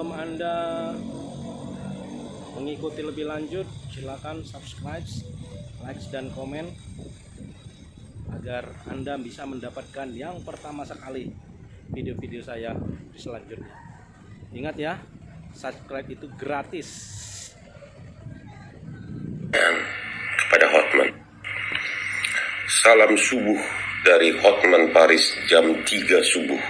sebelum Anda mengikuti lebih lanjut, silakan subscribe, like dan komen agar Anda bisa mendapatkan yang pertama sekali video-video saya di selanjutnya. Ingat ya, subscribe itu gratis. Kepada Hotman, salam subuh dari Hotman Paris jam 3 subuh.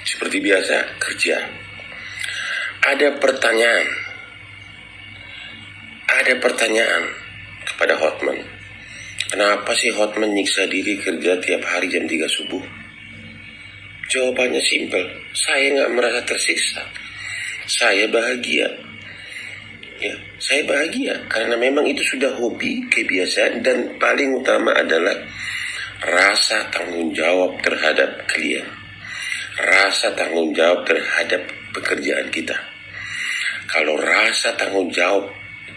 Seperti biasa kerja. Ada pertanyaan kepada Hotman. Kenapa sih Hotman nyiksa diri kerja tiap hari jam 3 subuh? Jawabannya simpel. Saya nggak merasa tersiksa. Saya bahagia. Ya, saya bahagia karena memang itu sudah hobi, kebiasaan, dan paling utama adalah rasa tanggung jawab terhadap klien. Rasa tanggung jawab terhadap pekerjaan kita. Kalau rasa tanggung jawab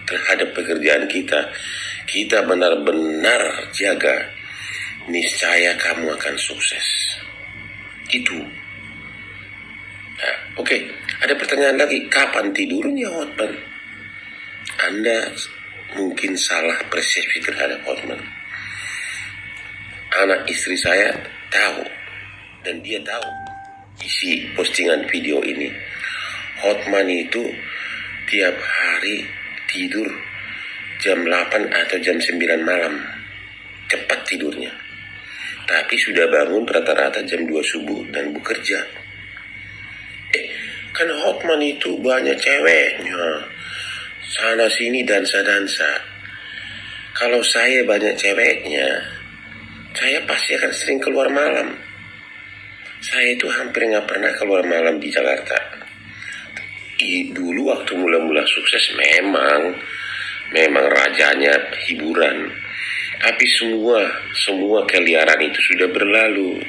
terhadap pekerjaan kita, kita benar-benar jaga, niscaya kamu akan sukses. Itu. Nah, oke. Ada pertanyaan lagi, kapan tidurnya Hotman? Anda mungkin salah persepsi terhadap Hotman. Anak istri saya tahu, dan dia tahu isi postingan video ini. Hotman itu tiap hari tidur jam 8 atau jam 9 malam. Cepat tidurnya. Tapi sudah bangun rata-rata jam 2 subuh dan bekerja. Kan Hotman itu banyak ceweknya. Sana sini dansa-dansa. Kalau saya banyak ceweknya, saya pasti akan sering keluar malam. Saya itu hampir nggak pernah keluar malam di Jakarta. Dulu waktu mula-mula sukses memang rajanya hiburan. Tapi semua keliaran itu sudah berlalu.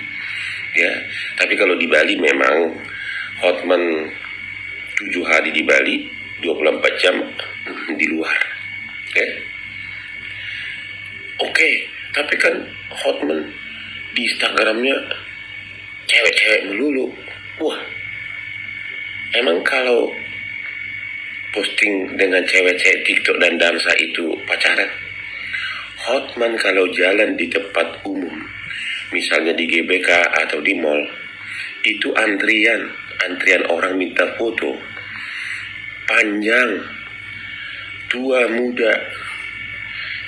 Ya, tapi kalau di Bali memang Hotman 7 hari di Bali, 24 jam di luar. Oke, tapi kan Hotman di Instagramnya cewek-cewek melulu. Wah, emang kalau posting dengan cewek-cewek TikTok dan dansa itu pacaran? Hotman kalau jalan di tempat umum, misalnya di GBK atau di mall, itu antrian orang minta foto. Panjang, tua, muda,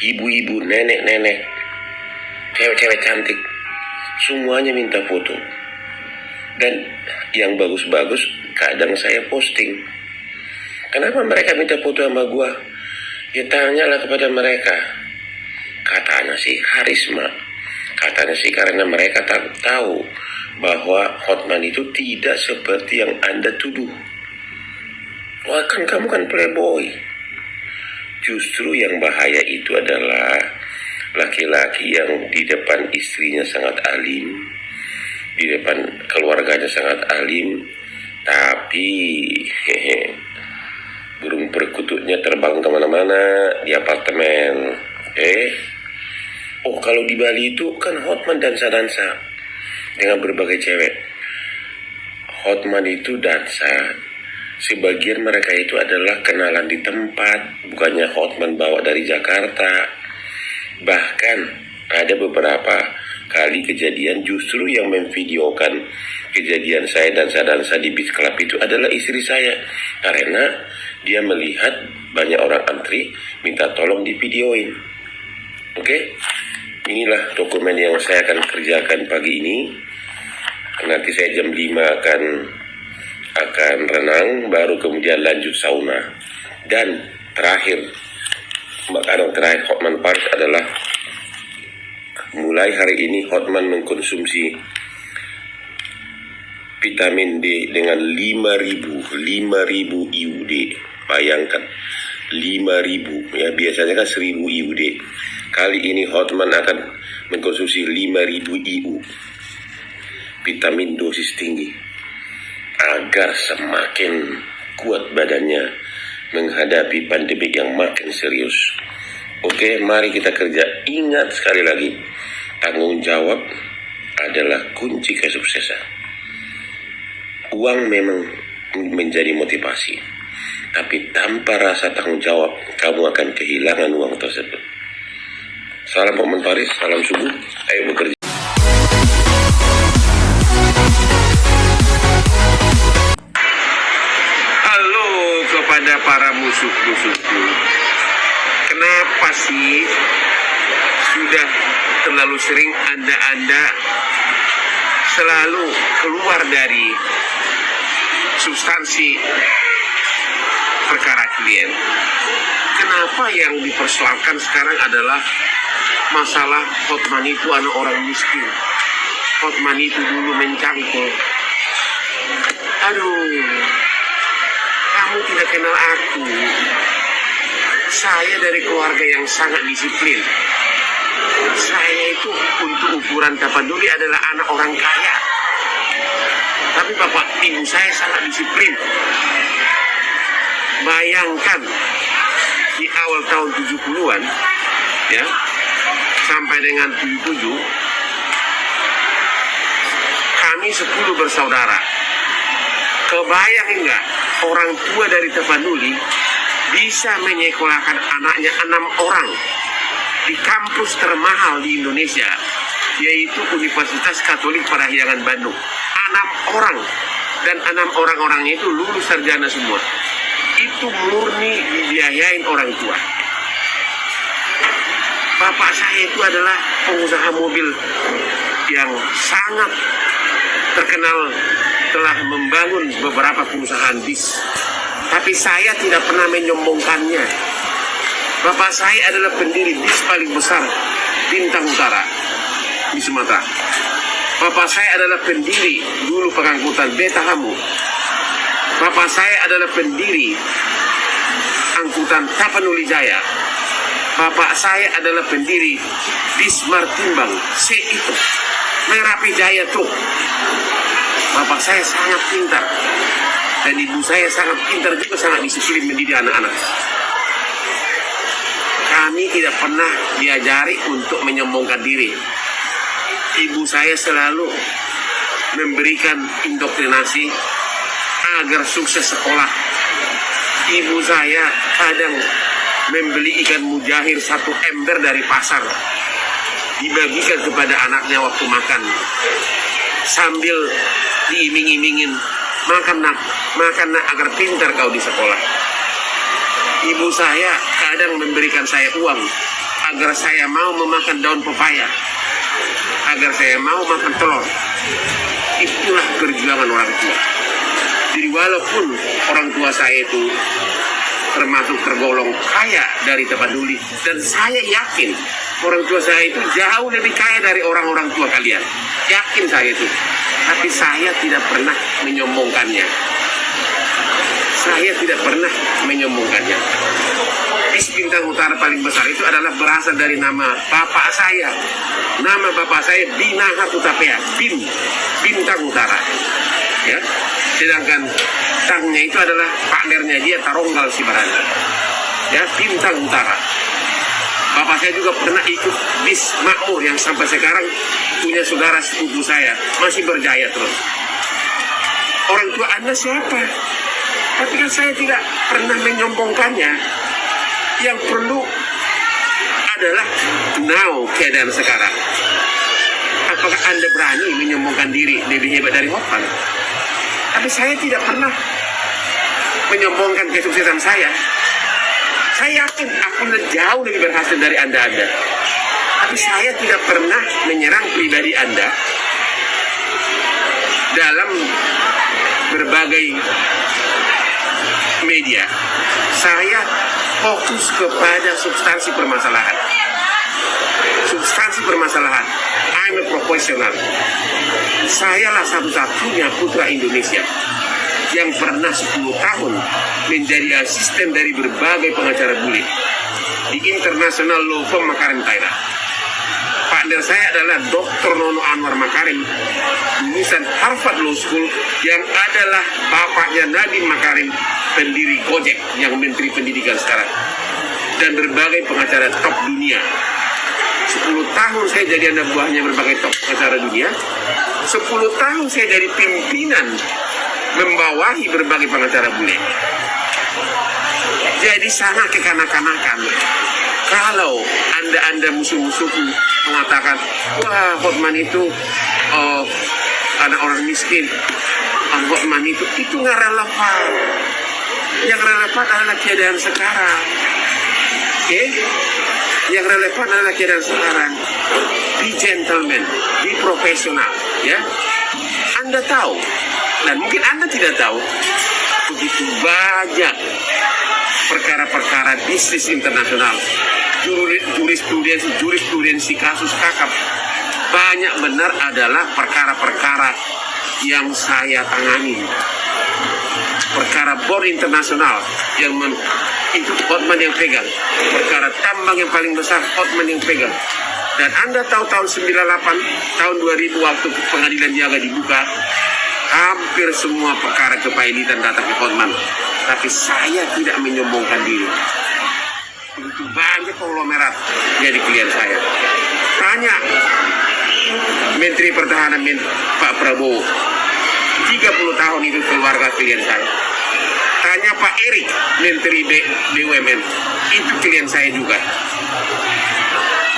ibu-ibu, nenek-nenek, cewek-cewek cantik, semuanya minta foto. Dan yang bagus-bagus kadang saya posting. Kenapa mereka minta foto sama gua? Ya tanyalah kepada mereka. Katanya sih karisma. Katanya sih karena mereka tahu bahwa Hotman itu tidak seperti yang Anda tuduh. Wah, kan kamu kan playboy. Justru yang bahaya itu adalah laki-laki yang di depan istrinya sangat alim, di depan keluarganya sangat alim, tapi burung perkututnya terbang kemana-mana di apartemen. Kalau di Bali itu kan Hotman dansa-dansa dengan berbagai cewek. Hotman itu dansa. Sebagian mereka itu adalah kenalan di tempat, bukannya Hotman bawa dari Jakarta. Bahkan ada beberapa kali kejadian justru yang memvideokan kejadian saya dansa-dansa di beach club itu adalah istri saya. Karena dia melihat banyak orang antri minta tolong divideoin. Oke? Inilah dokumen yang saya akan kerjakan pagi ini. Nanti saya jam 5 akan renang, baru kemudian lanjut sauna. Dan terakhir, makanan terakhir Hotman Paris adalah mulai hari ini Hotman mengkonsumsi vitamin D dengan 5.000 IUD. Bayangkan 5.000, ya biasanya kan 1.000 IUD. Kali ini Hotman akan mengkonsumsi 5.000 IU. Vitamin dosis tinggi agar semakin kuat badannya menghadapi pandemi yang makin serius. Oke, mari kita kerja. Ingat sekali lagi, tanggung jawab adalah kunci kesuksesan. Uang memang menjadi motivasi, tapi tanpa rasa tanggung jawab, kamu akan kehilangan uang tersebut. Salam Hotman Paris, salam subuh, ayo bekerja. Halo kepada para musuh-musuhku. Kenapa sih sudah terlalu sering Anda selalu keluar dari substansi perkara klien? Kenapa yang dipersoalkan sekarang adalah masalah Hotman itu anak orang miskin, Hotman itu dulu mencangkul. Aduh, kamu tidak kenal aku. Saya dari keluarga yang sangat disiplin. Saya itu untuk ukuran Tapanuli adalah anak orang kaya. Tapi bapak ibu saya sangat disiplin. Bayangkan di awal tahun 70-an ya, sampai dengan 77, kami 10 bersaudara. Kebayang enggak orang tua dari Tapanuli bisa menyekolahkan anaknya 6 orang di kampus termahal di Indonesia, yaitu Universitas Katolik Parahyangan Bandung. 6 orang, dan 6 orang-orangnya itu lulus sarjana semua. Itu murni dibiayain orang tua. Bapak saya itu adalah pengusaha mobil yang sangat terkenal, telah membangun beberapa perusahaan bis. Tapi saya tidak pernah menyombongkannya. Bapak saya adalah pendiri bis paling besar Bintang Utara di Sumatera. Bapak saya adalah pendiri dulu pengangkutan Beta Hamu. Bapak saya adalah pendiri angkutan Tapanuli Jaya. Bapak saya adalah pendiri bis Martimbang C itu, Merapi Jaya Truk. Bapak saya sangat pintar, dan ibu saya sangat pintar juga, sangat disiplin mendidik anak-anak. Kami tidak pernah diajari untuk menyombongkan diri. Ibu saya selalu memberikan indoktrinasi agar sukses sekolah. Ibu saya kadang membeli ikan mujahir 1 ember dari pasar, dibagikan kepada anaknya waktu makan, sambil diiming-imingin, makan nak agar pintar kau di sekolah. Ibu saya kadang memberikan saya uang agar saya mau memakan daun pepaya, agar saya mau makan telur. Itulah perjuangan orang tua. Jadi walaupun orang tua saya itu termasuk tergolong kaya dari Tapanuli, dan saya yakin orang tua saya itu jauh lebih kaya dari orang-orang tua kalian, yakin saya itu. Tapi saya tidak pernah menyombongkannya. Saya tidak pernah menyombongkannya. Bis Bintang Utara paling besar itu adalah berasal dari nama bapak saya. Nama bapak saya Binaha Kutapea, Bintang Utara. Ya. Sedangkan tangnya itu adalah partnernya dia, Taronggal Sibarani. Ya, Bintang Utara. Bapak saya juga pernah ikut bis Makmur yang sampai sekarang punya saudara sepupu saya, masih berjaya terus. Orang tua Anda siapa? Tapi kan saya tidak pernah menyombongkannya. Yang perlu adalah now keadaan sekarang. Apakah Anda berani menyombongkan diri lebih hebat dari Hotman? Tapi saya tidak pernah menyombongkan kesuksesan saya. Saya yakin aku jauh lebih berhasil dari Anda. Tapi saya tidak pernah menyerang pribadi Anda dalam berbagai media. Saya fokus kepada substansi permasalahan. Substansi permasalahan. I'm a professional. Sayalah satu-satunya putra Indonesia yang pernah 10 tahun menjadi asisten dari berbagai pengacara bule di International Law Firm Makarim, Thailand. Partner saya adalah Dr. Nono Anwar Makarim, lulusan Harvard Law School, yang adalah bapaknya Nadiem Makarim, pendiri Gojek yang menteri pendidikan sekarang, dan berbagai pengacara top dunia. 10 tahun saya jadi anak buahnya berbagai top pengacara dunia. 10 tahun saya jadi pimpinan membawahi berbagai pengacara bule. Jadi sangat kekanak-kanakan. Kalau anda musuh-musuhku mengatakan, wah Hotman itu anak orang miskin, Hotman itu nggak relevan. Yang relevan adalah keadaan sekarang. Oke? Yang relevan adalah keadaan sekarang. Be gentleman, be profesional, ya. Anda tahu, dan mungkin Anda tidak tahu, begitu banyak perkara-perkara bisnis internasional, jurisprudensi kasus kakap, banyak benar adalah perkara-perkara yang saya tangani. Perkara bor internasional yang itu Hotman yang pegang. Perkara tambang yang paling besar Hotman yang pegang. Dan Anda tahu tahun 98, tahun 2000 waktu pengadilan Jaga dibuka, hampir semua perkara kepailitan datang ke Hotman. Tapi saya tidak menyombongkan diri. Begitu banyak konglomerat jadi klien saya. Tanya Menteri Pertahanan Pak Prabowo, 30 tahun itu keluarga klien saya. Tanya Pak Erik, Menteri BUMN, itu klien saya juga.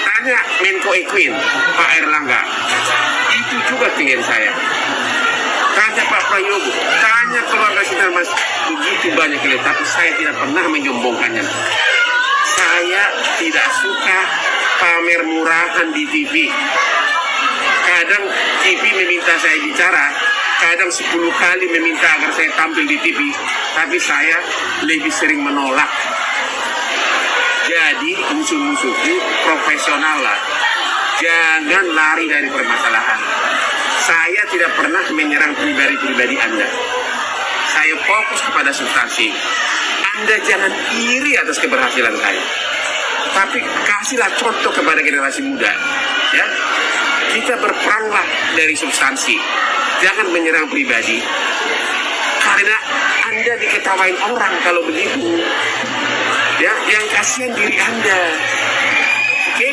Tanya Menko Equin, Pak Erlangga, itu juga klien saya. Tanya Pak Prayogo, tanya keluarga Sinarmas, begitu banyak klien, tapi saya tidak pernah menyombongkannya. Saya tidak suka pamer murahan di TV. Kadang TV meminta saya bicara, kadang 10 kali meminta agar saya tampil di TV, tapi saya lebih sering menolak. Jadi musuh-musuhku profesional lah, jangan lari dari permasalahan. Saya tidak pernah menyerang pribadi Anda. Saya fokus kepada substansi. Anda jangan iri atas keberhasilan saya, tapi kasihlah contoh kepada generasi muda, ya. Kita berperanglah dari substansi, jangan menyerang pribadi, karena Anda diketawain orang kalau begitu, ya. Yang kasihan diri Anda. Oke?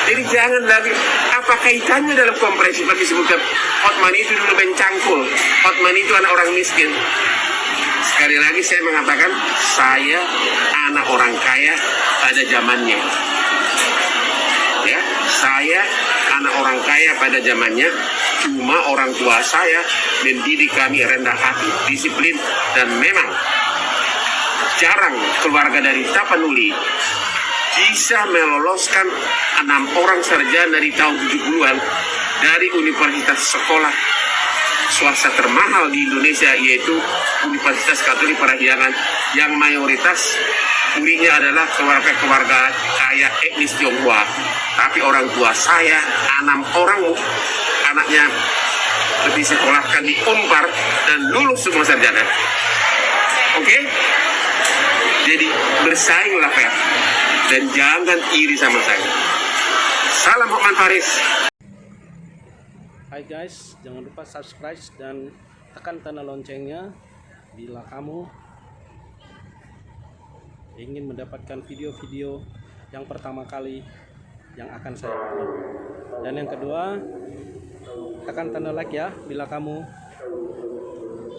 Jadi jangan lagi, apa kaitannya dalam kompresi bagi disebutkan Hotman itu dulu mencangkul, Hotman itu anak orang miskin. Sekali lagi saya mengatakan, saya anak orang kaya pada zamannya, ya. Saya anak orang kaya pada zamannya, cuma orang tua saya mendidik kami rendah hati, disiplin, dan memang jarang keluarga dari Tapanuli bisa meloloskan 6 orang sarjana di tahun 70-an dari universitas sekolah swasta termahal di Indonesia, yaitu Universitas Katolik Parahyangan, yang mayoritas muridnya adalah keluarga kaya etnis Tionghoa. Tapi orang tua saya 6 orang anaknya disekolahkan di Unpar dan lulus semua sarjana. Oke? Jadi bersainglah fair dan jangan iri sama saya. Salam Hotman Paris. Hai guys, jangan lupa subscribe dan tekan tanda loncengnya bila kamu ingin mendapatkan video-video yang pertama kali yang akan saya upload. Dan yang kedua, tekan tanda like ya bila kamu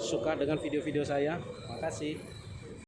suka dengan video-video saya. Makasih.